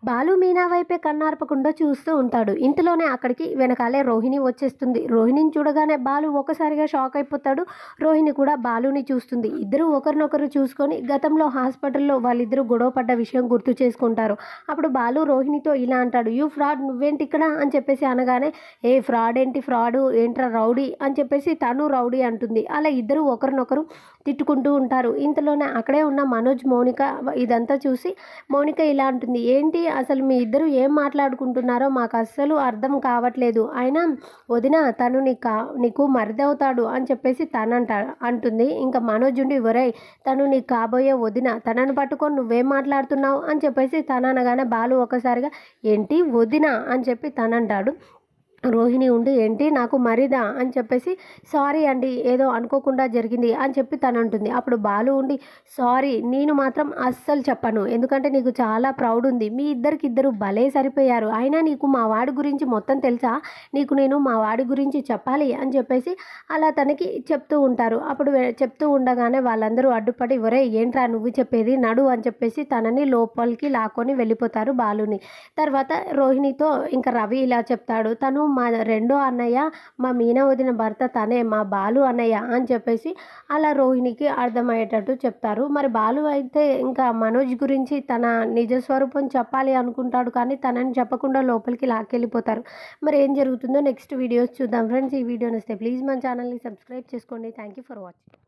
బాలు మీనా వైపే కన్నార్పకుండా చూస్తూ ఉంటాడు. ఇంతలోనే అక్కడికి వెనకాలే రోహిణి వచ్చేస్తుంది. రోహిణిని చూడగానే బాలు ఒక్కసారిగా షాక్ అయిపోతాడు. రోహిణి కూడా బాలుని చూస్తుంది. ఇద్దరు ఒకరినొకరు చూసుకొని గతంలో హాస్పిటల్లో వాళ్ళిద్దరూ గొడవ పడ్డ విషయం గుర్తు చేసుకుంటారు. అప్పుడు బాలు రోహిణితో ఇలా అంటాడు, యూ ఫ్రాడ్, నువ్వేంటి ఇక్కడ అని చెప్పేసి అనగానే, ఏ ఫ్రాడ్ ఏంటి, ఫ్రాడు ఏంట్రా రౌడీ అని చెప్పేసి తను రౌడీ అంటుంది. అలా ఇద్దరు ఒకరినొకరు తిట్టుకుంటూ ఉంటారు. ఇంతలోనే అక్కడే ఉన్న మనోజ్, మౌనిక ఇదంతా చూసి మౌనిక ఇలా అంటుంది, ఏంటి అసలు మీ ఇద్దరు ఏం మాట్లాడుకుంటున్నారో మాకు అస్సలు అర్థం కావట్లేదు. అయినా వదిన తను నీకు మరిదవుతాడు అని చెప్పేసి అంటుంది. ఇంకా మనోజ్ ఉండి, ఒరేయ్ తను నీకు కాబోయే వదిన, తనను పట్టుకొని నువ్వేం మాట్లాడుతున్నావు అని చెప్పేసి అనగానే బాలు ఒకసారిగా ఏంటి వదిన అని చెప్పి తనంటాడు. రోహిణి ఉండి, ఏంటి నాకు మరిదా అని చెప్పేసి, సారీ అండి ఏదో అనుకోకుండా జరిగింది అని చెప్పి తనంటుంది. అప్పుడు బాలు ఉండి, సారీ నేను మాత్రం అస్సలు చెప్పను, ఎందుకంటే నీకు చాలా ప్రౌడ్ ఉంది, మీ ఇద్దరు భలే సరిపోయారు, అయినా నీకు మా వాడి గురించి మొత్తం తెలుసా, నీకు నేను మా వాడి గురించి చెప్పాలి అని చెప్పేసి అలా తనకి చెప్తూ ఉంటారు. అప్పుడు చెప్తూ ఉండగానే వాళ్ళందరూ అడ్డుపడి, ఒరే ఏంట్రా నువ్వు చెప్పేది, నడు అని చెప్పేసి తనని లోపలికి లాక్కొని వెళ్ళిపోతారు బాలుని. తర్వాత రోహిణితో ఇంకా రవి ఇలా చెప్తాడు, తను మా రెండో అన్నయ్య, మా మీనా వదిన భర్త తనే, మా బాలు అన్నయ్య అని చెప్పేసి అలా రోహిణికి అర్థమయ్యేటట్టు చెప్తారు. మరి బాలు అయితే ఇంకా మనోజ్ గురించి తన నిజస్వరూపం చెప్పాలి అనుకుంటాడు, కానీ తనని చెప్పకుండా లోపలికి లాక్కెళ్ళిపోతారు. మరి ఏం జరుగుతుందో నెక్స్ట్ వీడియోస్ చూద్దాం ఫ్రెండ్స్. ఈ వీడియో నచ్చితే ప్లీజ్ మన ఛానల్ని సబ్స్క్రైబ్ చేసుకోండి. Thank you for watching.